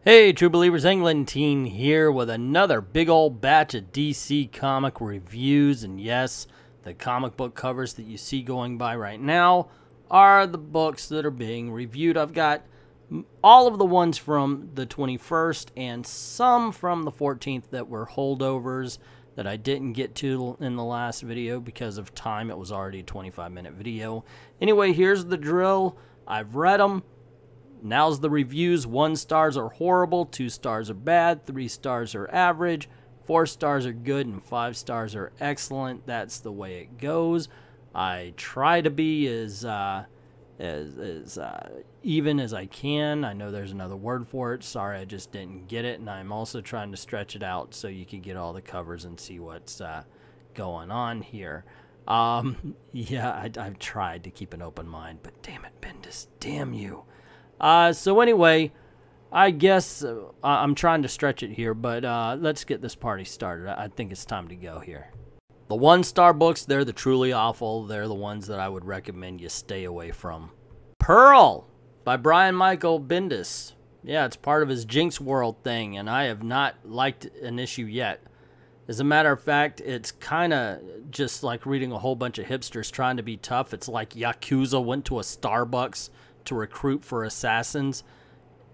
Hey True Believers, Englentine here with another big old batch of DC comic reviews. And yes, the comic book covers that you see going by right now are the books that are being reviewed. I've got all of the ones from the 21st and some from the 14th that were holdovers that I didn't get to in the last video because of time. It was already a 25-minute video. Anyway, here's the drill. I've read them. Now's the reviews. 1 stars are horrible, 2 stars are bad, 3 stars are average, 4 stars are good, and 5 stars are excellent. That's the way it goes. I try to be as even as I can. I know there's another word for it. Sorry, I just didn't get it. And I'm also trying to stretch it out so you can get all the covers and see what's going on here. Yeah, I've tried to keep an open mind, but damn it, Bendis, damn you. So anyway, I guess I'm trying to stretch it here, but let's get this party started. I think it's time to go here. The 1-star books, they're the truly awful. They're the ones that I would recommend you stay away from. Pearl by Brian Michael Bendis. Yeah, it's part of his Jinx World thing, and I have not liked an issue yet. As a matter of fact, it's kind of just like reading a whole bunch of hipsters trying to be tough. It's like Yakuza went to a Starbucks to recruit for assassins.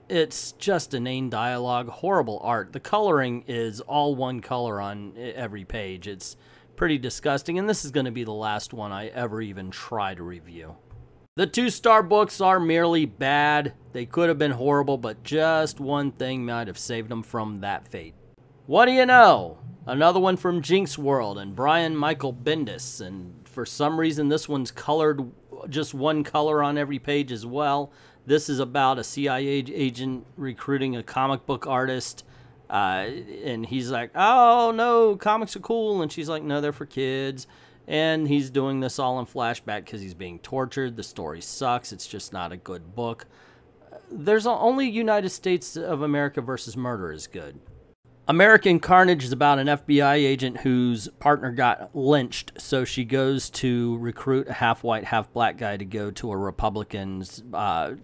It's just inane dialogue, horrible art. The coloring is all one color on every page. It's pretty disgusting, and this is going to be the last one I ever even try to review. The 2-star books are merely bad. They could have been horrible, but just one thing might have saved them from that fate. What do you know? Another one from Jinx World and Brian Michael Bendis, and for some reason this one's colored just one color on every page as well. This is about a CIA agent recruiting a comic book artist, and he's like, oh no, comics are cool, and she's like, no, they're for kids. And he's doing this all in flashback because he's being tortured. The story sucks. It's just not a good book. There's only United States of America versus Murder is good. American Carnage is about an FBI agent whose partner got lynched, so she goes to recruit a half-white, half-black guy to go to a Republican's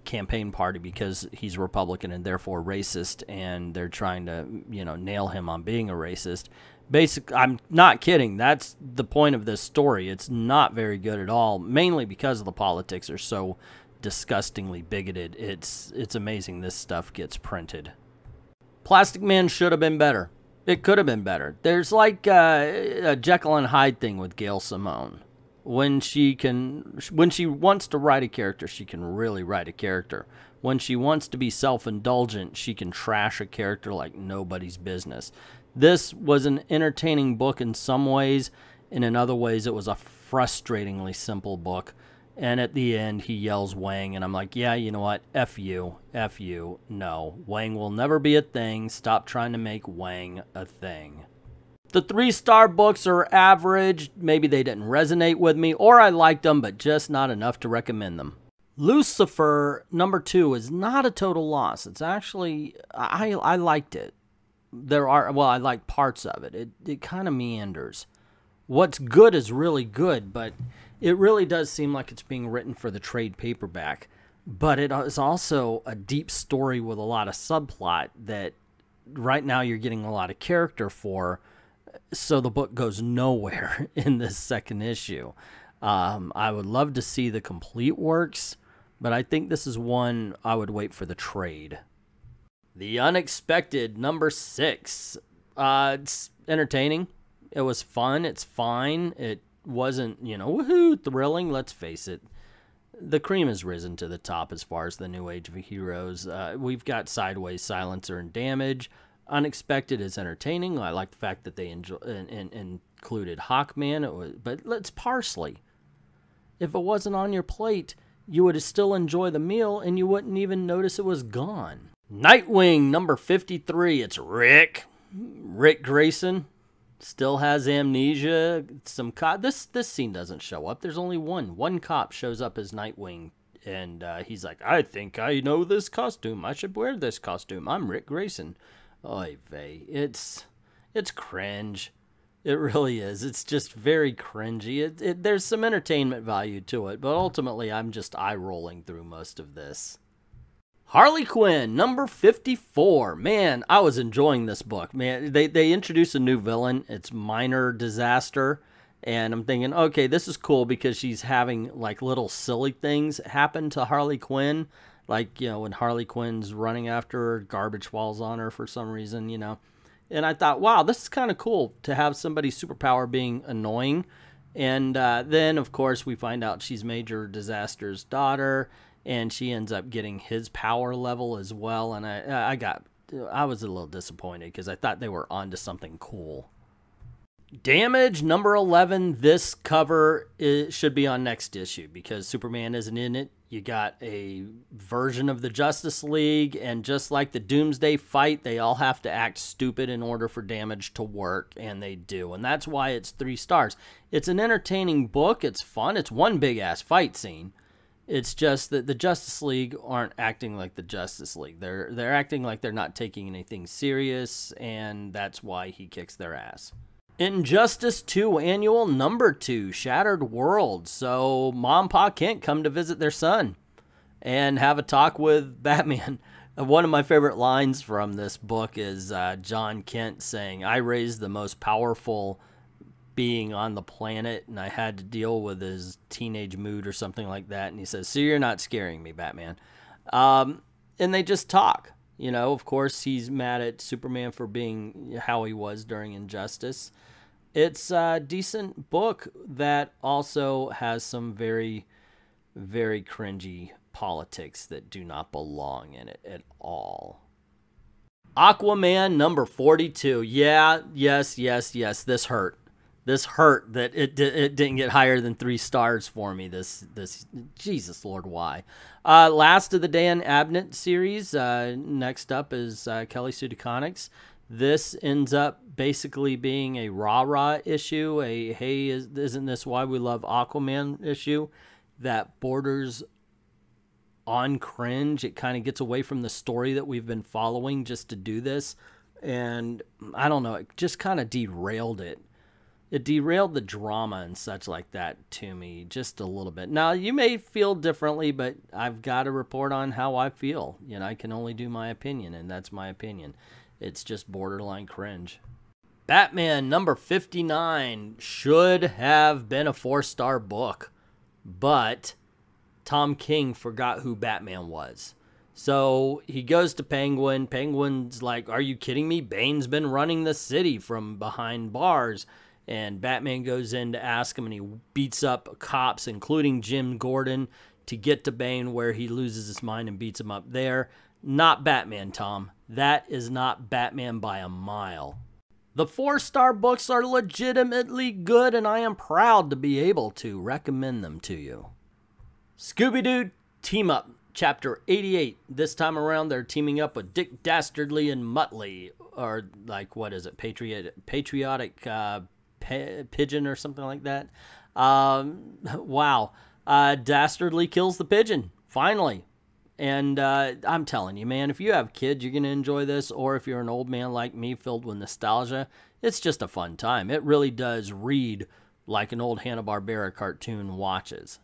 campaign party because he's Republican and therefore racist, and they're trying to, you know, nail him on being a racist. I'm not kidding. That's the point of this story. It's not very good at all, mainly because the politics are so disgustingly bigoted. It's amazing this stuff gets printed. Plastic Man should have been better. It could have been better. There's like a Jekyll and Hyde thing with Gail Simone. When she wants to write a character, she can really write a character. When she wants to be self-indulgent, she can trash a character like nobody's business. This was an entertaining book in some ways, and in other ways it was a frustratingly simple book. And at the end, he yells Wang, and I'm like, yeah, you know what? F you. F you. No. Wang will never be a thing. Stop trying to make Wang a thing. The 3-star books are average. Maybe they didn't resonate with me, or I liked them, but just not enough to recommend them. Lucifer, number 2, is not a total loss. It's actually, I liked it. I like parts of it. It kind of meanders. What's good is really good, but it really does seem like it's being written for the trade paperback. But it is also a deep story with a lot of subplot that right now you're getting a lot of character for, so the book goes nowhere in this second issue. I would love to see the complete works, but I think this is one I would wait for the trade. The Unexpected, number 6. It's entertaining. It was fun. It's fine. It wasn't, you know, woohoo, thrilling. Let's face it. The cream has risen to the top as far as the new age of heroes. We've got Sideways, Silencer, and Damage. Unexpected is entertaining. I like the fact that they included Hawkman. But let's Parsley. If it wasn't on your plate, you would still enjoy the meal, and you wouldn't even notice it was gone. Nightwing, number 53. It's Rick Grayson. Still has amnesia. This scene doesn't show up. There's only one cop shows up as Nightwing, and he's like, I think I know this costume. I should wear this costume. I'm Rick Grayson. Oy vey. It's cringe. It really is. It's just very cringy. There's some entertainment value to it, but ultimately I'm just eye-rolling through most of this. Harley Quinn, number 54. Man, I was enjoying this book. Man, they introduced a new villain. It's Minor Disaster. And I'm thinking, okay, this is cool because she's having like little silly things happen to Harley Quinn. Like, you know, when Harley Quinn's running after her, garbage falls on her for some reason, you know. And I thought, wow, this is kind of cool to have somebody's superpower being annoying. And then, of course, we find out she's Major Disaster's daughter. And she ends up getting his power level as well. And I was a little disappointed because I thought they were onto something cool. Damage, number 11. This cover should be on next issue because Superman isn't in it. You got a version of the Justice League. And just like the Doomsday fight, they all have to act stupid in order for Damage to work. And they do. And that's why it's 3 stars. It's an entertaining book. It's fun. It's one big-ass fight scene. It's just that the Justice League aren't acting like the Justice League. They're acting like they're not taking anything serious, and that's why he kicks their ass. Injustice 2 Annual number 2, Shattered World. So Mom and Pa Kent come to visit their son and have a talk with Batman. One of my favorite lines from this book is John Kent saying, "I raised the most powerful being on the planet and I had to deal with his teenage mood," or something like that. And he says, "So you're not scaring me, Batman." And they just talk. You know, of course, he's mad at Superman for being how he was during Injustice. It's a decent book that also has some very, very cringy politics that do not belong in it at all. Aquaman number 42. Yeah, yes. This hurt. This hurt that it didn't get higher than 3 stars for me. This Jesus Lord, why? Last of the Dan Abnett series. Next up is Kelly Sue DeConnick's. This ends up basically being a rah-rah issue, a hey, isn't this why we love Aquaman issue that borders on cringe. It kind of gets away from the story that we've been following just to do this. And I don't know, it just kind of derailed it. It derailed the drama and such like that to me just a little bit. Now, you may feel differently, but I've got to report on how I feel. You know, I can only do my opinion, and that's my opinion. It's just borderline cringe. Batman number 59 should have been a 4-star book, but Tom King forgot who Batman was. So he goes to Penguin. Penguin's like, "Are you kidding me? Bane's been running the city from behind bars." And Batman goes in to ask him, and he beats up cops, including Jim Gordon, to get to Bane, where he loses his mind and beats him up there. Not Batman, Tom. That is not Batman by a mile. The 4-star books are legitimately good, and I am proud to be able to recommend them to you. Scooby-Doo Team Up, Chapter 88. This time around, they're teaming up with Dick Dastardly and Muttley, or like, what is it, Patriotic Pigeon or something like that. Wow. Dastardly kills the pigeon, finally. And I'm telling you, man, if you have kids, you're going to enjoy this. Or if you're an old man like me filled with nostalgia, it's just a fun time. It really does read like an old Hanna-Barbera cartoon watches.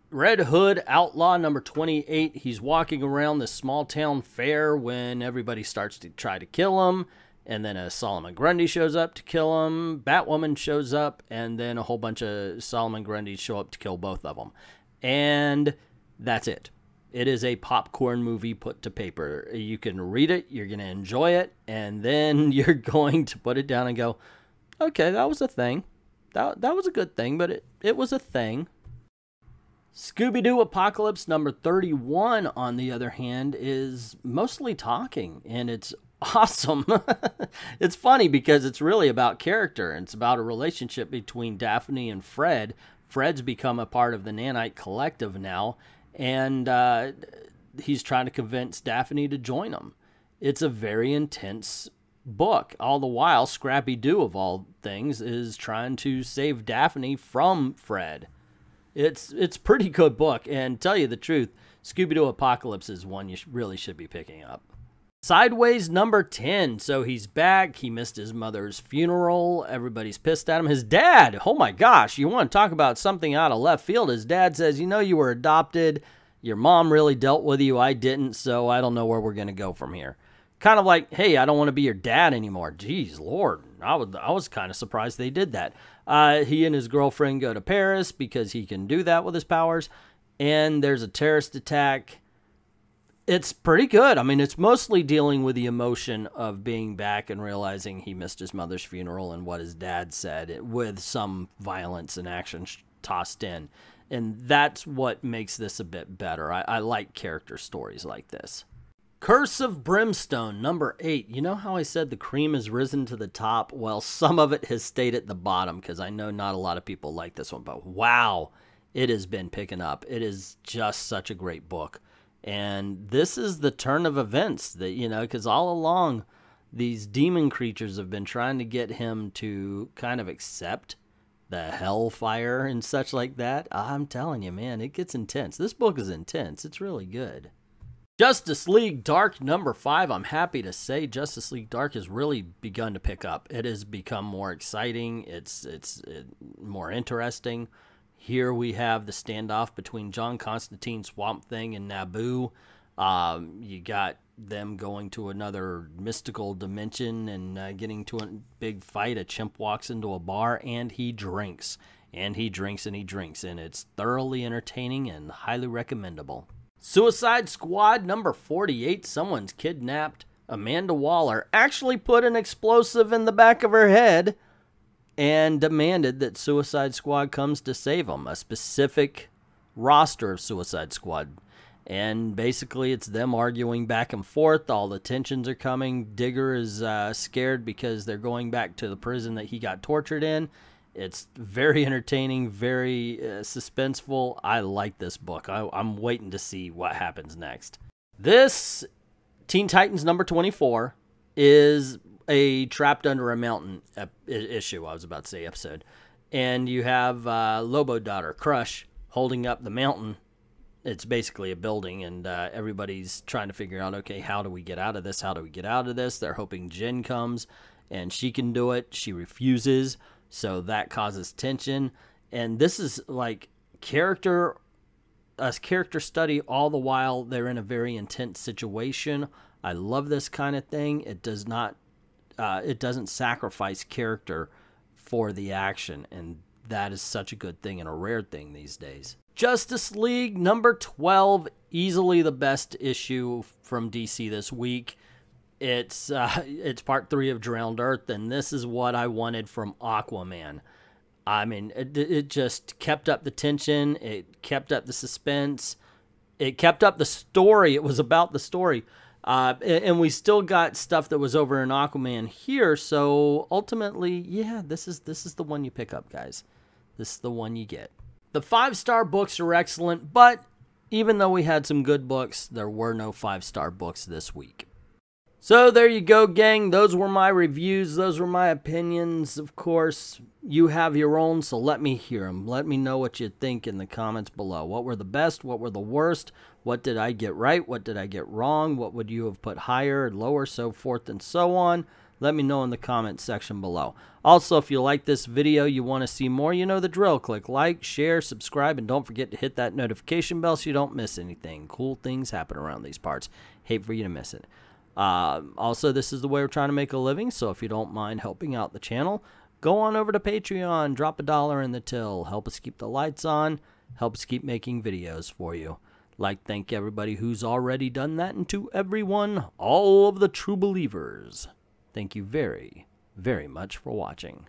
Red Hood Outlaw number 28. He's walking around this small town fair when everybody starts to try to kill him. And then a Solomon Grundy shows up to kill him. Batwoman shows up. And then a whole bunch of Solomon Grundys show up to kill both of them. And that's it. It is a popcorn movie put to paper. You can read it. You're going to enjoy it. And then you're going to put it down and go, okay, that was a thing. That was a good thing, but it was a thing. Scooby-Doo Apocalypse number 31, on the other hand, is mostly talking, and it's awesome. It's funny because it's really about character, and it's about a relationship between Daphne and Fred. Fred's become a part of the Nanite Collective now, and he's trying to convince Daphne to join him. It's a very intense book. All the while, Scrappy-Doo, of all things, is trying to save Daphne from Fred. It's a pretty good book, and tell you the truth, Scooby-Doo Apocalypse is one you really should be picking up. Sideways number 10. So he's back. He missed his mother's funeral. Everybody's pissed at him. His dad, oh my gosh, you want to talk about something out of left field. His dad says, you know, you were adopted, Your mom really dealt with you. I didn't, so I don't know where we're going to go from here. Kind of like, hey, I don't want to be your dad anymore. Jeez, Lord. I was kind of surprised they did that. He and his girlfriend go to Paris because he can do that with his powers. And there's a terrorist attack. It's pretty good. I mean, it's mostly dealing with the emotion of being back and realizing he missed his mother's funeral and what his dad said, with some violence and action tossed in. And that's what makes this a bit better. I like character stories like this. Curse of Brimstone, number 8. You know how I said the cream has risen to the top? Well, some of it has stayed at the bottom because I know not a lot of people like this one. But wow, it has been picking up. It is just such a great book. And this is the turn of events that, you know, because all along these demon creatures have been trying to get him to kind of accept the hellfire and such like that. I'm telling you, man, it gets intense. This book is intense. It's really good. Justice League Dark number 5. I'm happy to say Justice League Dark has really begun to pick up. It has become more exciting. It's more interesting. Here we have the standoff between John Constantine, Swamp Thing, and Naboo. You got them going to another mystical dimension and getting to a big fight. A chimp walks into a bar and he drinks. And he drinks and he drinks. And it's thoroughly entertaining and highly recommendable. Suicide Squad number 48. Someone's kidnapped Amanda Waller. Actually put an explosive in the back of her head and demanded that Suicide Squad comes to save them. A specific roster of Suicide Squad. And basically it's them arguing back and forth. All the tensions are coming. Digger is scared because they're going back to the prison that he got tortured in. It's very entertaining, very suspenseful. I like this book. I'm waiting to see what happens next. This Teen Titans number 24 is a Trapped Under a Mountain issue. I was about to say episode. And you have Lobo Daughter, Crush, holding up the mountain. It's basically a building, and everybody's trying to figure out, okay, how do we get out of this? How do we get out of this? They're hoping Jen comes, and she can do it. She refuses. So that causes tension, and this is like character study all the while they're in a very intense situation. I love this kind of thing. It doesn't sacrifice character for the action, and that is such a good thing and a rare thing these days. Justice League number 12, easily the best issue from DC this week. It's part 3 of Drowned Earth, and this is what I wanted from Aquaman. I mean, it just kept up the tension. It kept up the suspense. It kept up the story. It was about the story. And we still got stuff that was over in Aquaman here. So ultimately, yeah, this is the one you pick up, guys. This is the one you get. The 5-star books are excellent, but even though we had some good books, there were no 5-star books this week. So there you go, gang. Those were my reviews. Those were my opinions. Of course, you have your own, so let me hear them. Let me know what you think in the comments below. What were the best? What were the worst? What did I get right? What did I get wrong? What would you have put higher, lower, so forth and so on? Let me know in the comments section below. Also, if you like this video, you want to see more, you know the drill. Click like, share, subscribe, and don't forget to hit that notification bell so you don't miss anything. Cool things happen around these parts. Hate for you to miss it. Also, this is the way we're trying to make a living, so if you don't mind helping out the channel, go on over to Patreon, drop $1 in the till, help us keep the lights on, help us keep making videos for you. Thank everybody who's already done that, and to everyone, all of the true believers, thank you very, very much for watching.